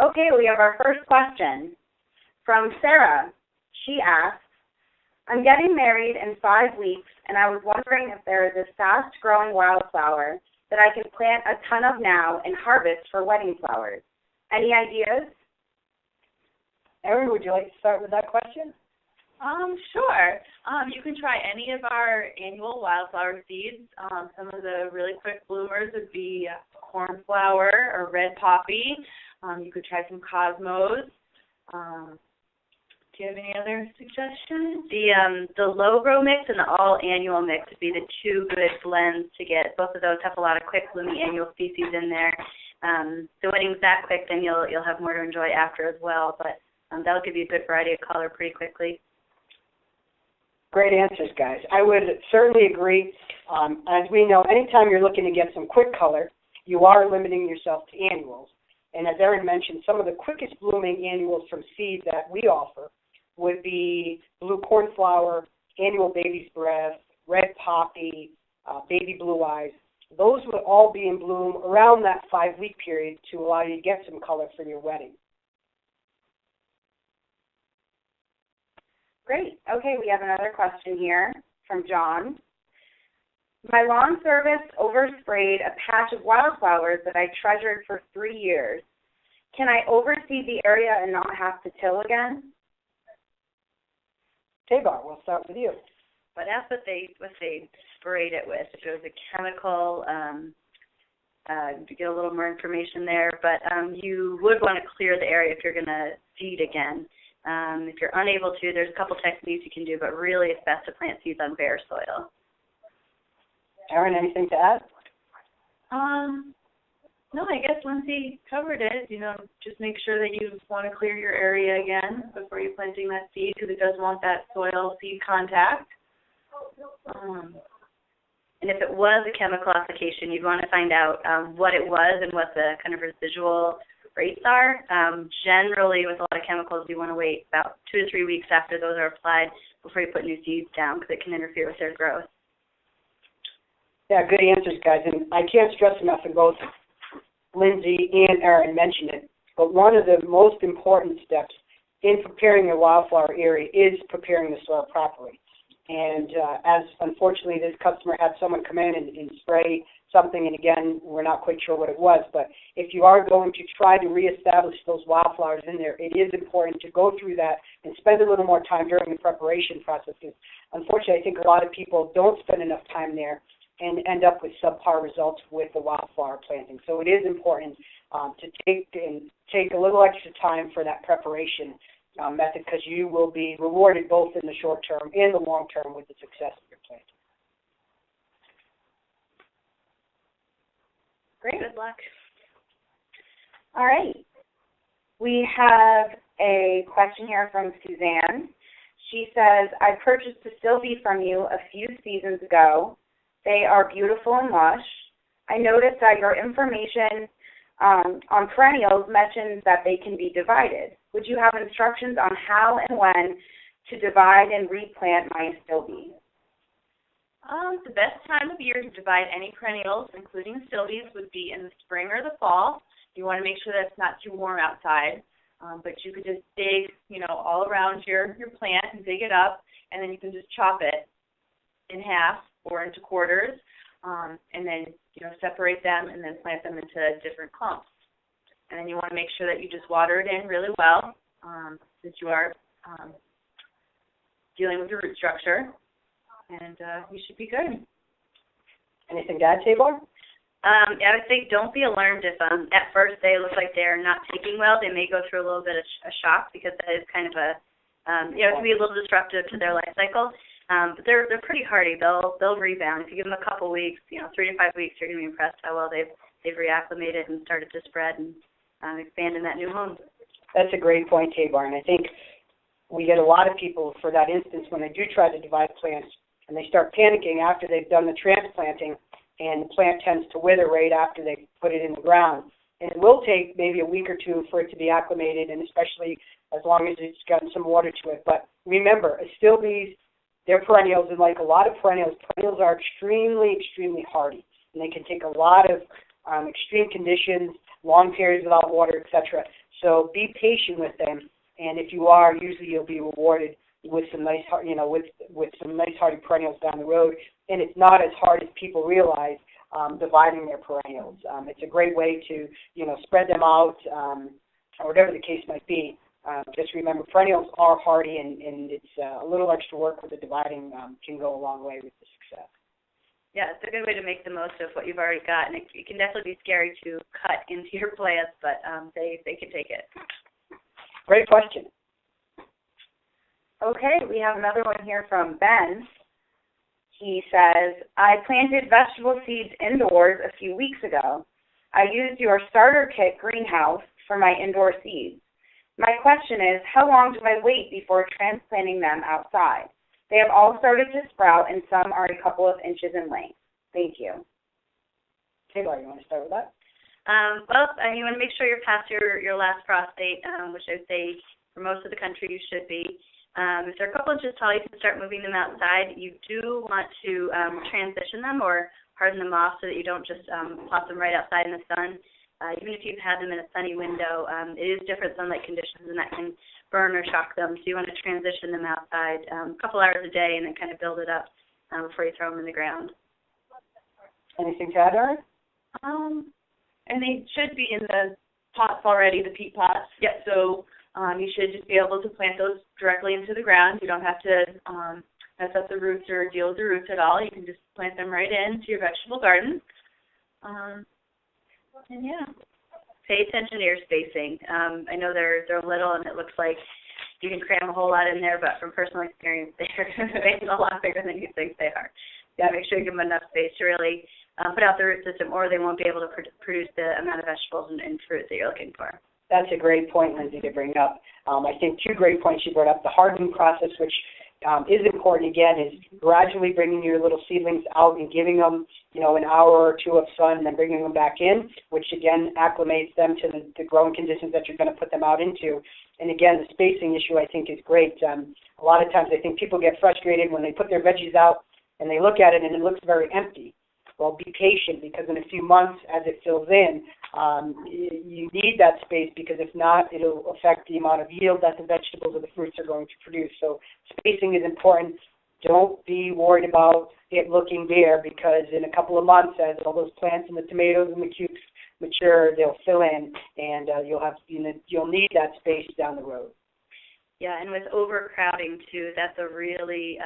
Okay, we have our first question from Sarah. She asks, I'm getting married in 5 weeks, and I was wondering if there is a fast-growing wildflower that I can plant a ton of now and harvest for wedding flowers. Any ideas? Erin, would you like to start with that question? Sure. You can try any of our annual wildflower seeds. Some of the really quick bloomers would be cornflower or red poppy. You could try some cosmos. Do you have any other suggestions? The low-grow mix and the all-annual mix would be the two good blends to get. Both of those have a lot of quick blooming annual species in there. So weddings that quick, then you'll have more to enjoy after as well. But that'll give you a good variety of color pretty quickly. Great answers, guys. I would certainly agree. As we know, anytime you're looking to get some quick color, you are limiting yourself to annuals. And as Erin mentioned, some of the quickest blooming annuals from seed that we offer would be blue cornflower, annual baby's breath, red poppy, baby blue eyes. Those would all be in bloom around that 5-week period to allow you to get some color for your wedding. Great. Okay, we have another question here from John. My lawn service oversprayed a patch of wildflowers that I treasured for 3 years. Can I oversee the area and not have to till again? Tabar, we'll start with you. But that's what they sprayed it with. If it was a chemical, to get a little more information there. But you would want to clear the area if you're going to seed again. If you're unable to, there's a couple techniques you can do, but really it's best to plant seeds on bare soil. Erin, anything to add? No, I guess Lindsay covered it. Just make sure that you want to clear your area again before you're planting that seed because it does want that soil-seed contact. And if it was a chemical application, you'd want to find out what it was and what the kind of residual rates are. Generally, with a lot of chemicals, you want to wait about 2 to 3 weeks after those are applied before you put new seeds down because it can interfere with their growth. Yeah, good answers, guys. And I can't stress enough, and both Lindsay and Erin mentioned it, but one of the most important steps in preparing a wildflower area is preparing the soil properly. And as unfortunately this customer had someone come in and spray something, and again, we're not quite sure what it was, but if you are going to try to reestablish those wildflowers in there, it is important to go through that and spend a little more time during the preparation process. Because unfortunately, I think a lot of people don't spend enough time there and end up with subpar results with the wildflower planting. So it is important to take a little extra time for that preparation method because you will be rewarded both in the short term and the long term with the success of your plant. Great. Good luck. All right. We have a question here from Suzanne. She says, I purchased a Sylvie from you a few seasons ago. They are beautiful and lush. I noticed that your information on Perennials mentions that they can be divided. Would you have instructions on how and when to divide and replant my Sylvies? The best time of year to divide any perennials, including Sylvies, would be in the spring or the fall. You want to make sure that it's not too warm outside. But you could just dig, all around your plant and dig it up, and then you can just chop it in half or into quarters, and then, separate them and then plant them into different clumps. And then you want to make sure that you just water it in really well, since you are dealing with the root structure, and you should be good. Anything to add, Tabor? I would say don't be alarmed if at first they look like they're not taking well. They may go through a little bit of a shock because that is kind of it can be a little disruptive to their life cycle. But they're pretty hardy. They'll rebound. If you give them a couple weeks, 3 to 5 weeks, you're going to be impressed how well they've reacclimated and started to spread and expand in that new home. That's a great point, Tabor. And I think we get a lot of people for that instance when they do try to divide plants and they start panicking after they've done the transplanting, and the plant tends to wither right after they put it in the ground. And it will take maybe a week or two for it to be acclimated, and especially as long as it's gotten some water to it. But remember, Sylvies, they're perennials, and like a lot of perennials are extremely, extremely hardy, and they can take a lot of extreme conditions, long periods without water, etc. So be patient with them, and if you are, usually you'll be rewarded with some nice, with some nice hardy perennials down the road. And it's not as hard as people realize dividing their perennials. It's a great way to, spread them out, or whatever the case might be. Just remember, perennials are hardy, and it's a little extra work with the dividing can go a long way with the success. Yeah, it's a good way to make the most of what you've already got, and it can definitely be scary to cut into your plants, but they can take it. Great question. Okay, we have another one here from Ben. He says, I planted vegetable seeds indoors a few weeks ago. I used your starter kit greenhouse for my indoor seeds. My question is, how long do I wait before transplanting them outside? They have all started to sprout, and some are a couple of inches in length. Thank you. Taylor, you want to start with that? You want to make sure you're past your last frost date, which I would say for most of the country you should be. If they're a couple inches tall, you can start moving them outside. You do want to transition them or harden them off so that you don't just plop them right outside in the sun. Even if you've had them in a sunny window, it is different sunlight conditions, and that can burn or shock them. So you want to transition them outside a couple hours a day and then kind of build it up before you throw them in the ground. Anything to add, Erin? And they should be in the pots already, the peat pots. Yep. So you should just be able to plant those directly into the ground. You don't have to mess up the roots or deal with the roots at all. You can just plant them right into your vegetable garden. And yeah. Pay attention to your spacing. I know they're little and it looks like you can cram a whole lot in there, but from personal experience, they're a lot bigger than you think they are. You got to make sure you give them enough space to really put out the root system, or they won't be able to produce the amount of vegetables and fruit that you're looking for. That's a great point, Lindsay, to bring up. I think two great points you brought up. The hardening process, which is important, again, is gradually bringing your little seedlings out and giving them, an hour or two of sun and then bringing them back in, which, again, acclimates them to the growing conditions that you're going to put them out into. And, again, the spacing issue, I think, is great. A lot of times I think people get frustrated when they put their veggies out and they look at it and it looks very empty. Well, be patient, because in a few months, as it fills in, you need that space, because if not, it'll affect the amount of yield that the vegetables or the fruits are going to produce. So spacing is important. Don't be worried about it looking bare, because in a couple of months, as all those plants and the tomatoes and the cukes mature, they'll fill in, and you'll need that space down the road. Yeah, and with overcrowding too, that's a really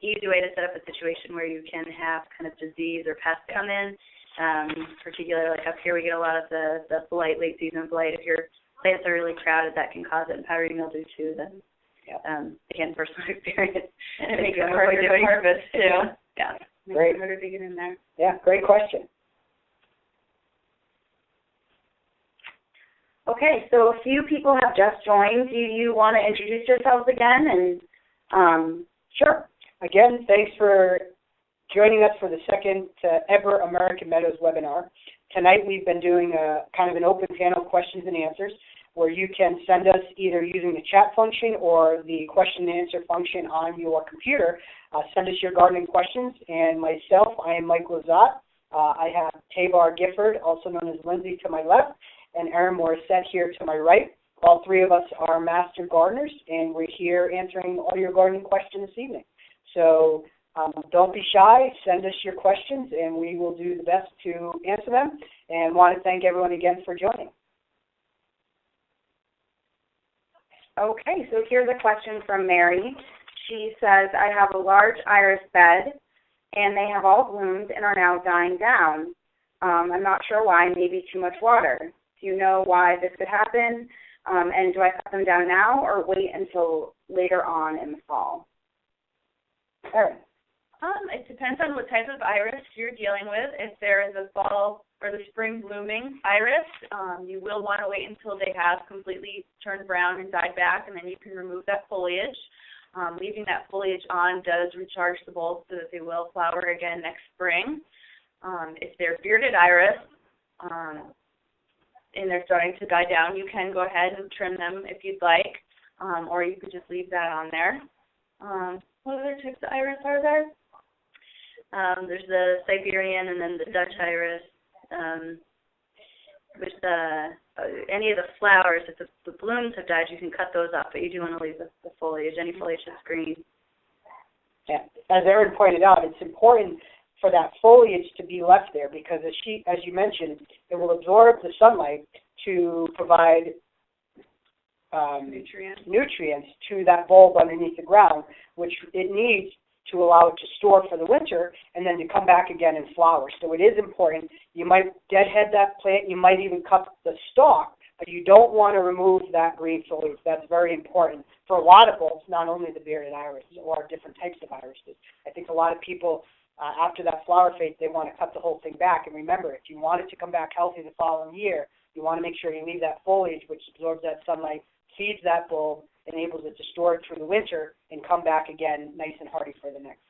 easy way to set up a situation where you can have kind of disease or pests come in. Particularly like up here, we get a lot of the blight, late season blight. If your plants are really crowded, that can cause it, and powdery mildew too. Then, again, personal experience. And it makes it harder to harvest too. Yeah, great. Harder to get in there. Yeah, great question. Okay, so a few people have just joined. Do you want to introduce yourselves again? And sure. Again, thanks for joining us for the second ever American Meadows webinar. Tonight we've been doing a kind of an open panel questions and answers, where you can send us either using the chat function or the question and answer function on your computer. Send us your gardening questions. And myself, I am Mike Lazat. I have Tabar Gifford, also known as Lindsay, to my left, and Erin Morissette here to my right. All three of us are master gardeners, and we're here answering all your gardening questions this evening. So don't be shy. Send us your questions, and we will do the best to answer them. And want to thank everyone again for joining. okay, so here's a question from Mary. She says, I have a large iris bed, and they have all bloomed and are now dying down. I'm not sure why, maybe too much water. Do you know why this could happen? And do I cut them down now or wait until later on in the fall? Erin. It depends on what type of iris you're dealing with. If there is a fall or the spring blooming iris, you will want to wait until they have completely turned brown and died back, and then you can remove that foliage. Leaving that foliage on does recharge the bulbs so that they will flower again next spring. If they're bearded iris and they're starting to die down, you can go ahead and trim them if you'd like, or you could just leave that on there. What other types of iris are there? There's the Siberian and then the Dutch iris. with any of the flowers, if the blooms have died, you can cut those up, but you do want to leave the foliage. Any foliage that's green. Yeah. As Erin pointed out, it's important for that foliage to be left there because, as you mentioned, it will absorb the sunlight to provide nutrients to that bulb underneath the ground, which it needs to allow it to store for the winter and then to come back again and flower. So it is important. You might deadhead that plant. You might even cut the stalk, but you don't want to remove that green foliage. That's very important for a lot of bulbs, not only the bearded iris or different types of irises. I think a lot of people, after that flower phase, they want to cut the whole thing back. And remember, if you want it to come back healthy the following year, you want to make sure you leave that foliage, which absorbs that sunlight, feeds that bulb, enables it to store it through the winter, and come back again nice and hardy for the next.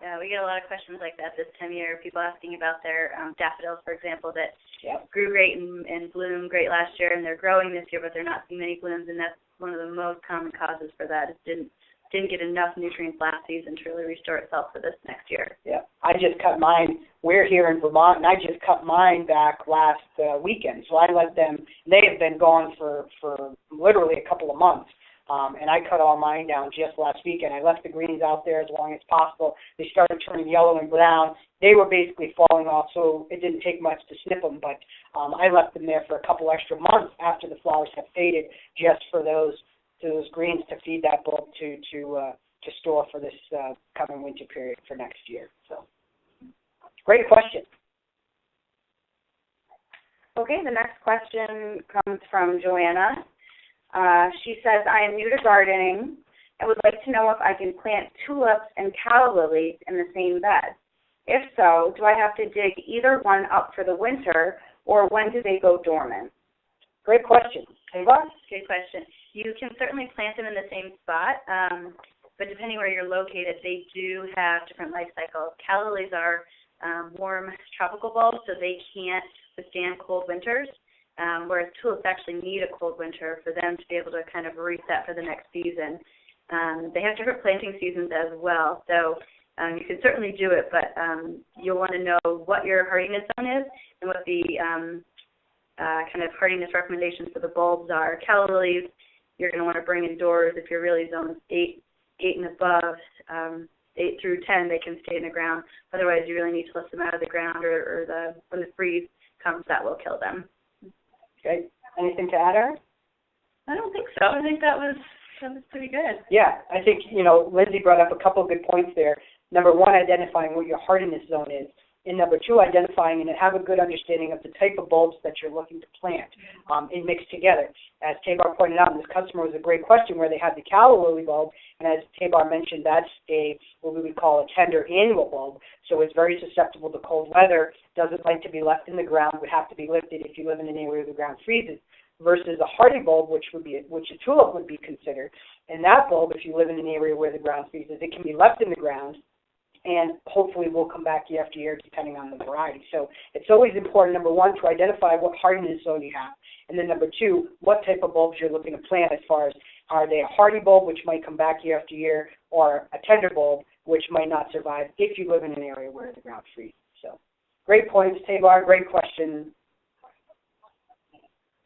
Yeah, we get a lot of questions like that this time of year. People asking about their daffodils, for example, that grew great and bloomed great last year, and they're growing this year, but they're not seeing many blooms, and that's one of the most common causes for that. It didn't get enough nutrients last season to really restore itself for this next year. Yeah, I just cut mine. We're here in Vermont, and I just cut mine back last weekend. So I let them. They have been gone for literally a couple of months, and I cut all mine down just last weekend. I left the greens out there as long as possible. They started turning yellow and brown. They were basically falling off, so it didn't take much to snip them. But I left them there for a couple extra months after the flowers have faded, just for those greens to feed that bulb to store for this coming winter period for next year. So, great question. Okay, the next question comes from Joanna. She says, I am new to gardening and would like to know if I can plant tulips and calla lilies in the same bed. If so, do I have to dig either one up for the winter, or when do they go dormant? Great question. Ava? Good question. You can certainly plant them in the same spot, but depending where you're located, they do have different life cycles. Calla lilies are warm tropical bulbs, so they can't withstand cold winters, whereas tulips actually need a cold winter for them to be able to kind of reset for the next season. They have different planting seasons as well, so you can certainly do it, but you'll want to know what your hardiness zone is and what the kind of hardiness recommendations for the bulbs are. Calla lilies, you're going to want to bring indoors. If you're really zones 8 and above, 8 through 10, they can stay in the ground. Otherwise, you really need to lift them out of the ground, or when the freeze comes, that will kill them. Okay. Anything to add, Erin? I don't think so. I think that was pretty good. Yeah, I think, Lindsay brought up a couple of good points there. Number one, identifying what your hardiness zone is. And number two, identifying and have a good understanding of the type of bulbs that you're looking to plant and mix together. As Tabar pointed out, and this customer was a great question where they had the calla lily bulb, and as Tabar mentioned, that's what we would call a tender annual bulb, so it's very susceptible to cold weather, doesn't like to be left in the ground, would have to be lifted if you live in an area where the ground freezes, versus a hardy bulb, which a tulip would be considered. And that bulb, if you live in an area where the ground freezes, it can be left in the ground, and hopefully will come back year after year depending on the variety. So it's always important, number one, to identify what hardiness zone you have, and then number two, what type of bulbs you're looking to plant as far as are they a hardy bulb, which might come back year after year, or a tender bulb, which might not survive if you live in an area where the ground freezes. So great points, Tabar, great question.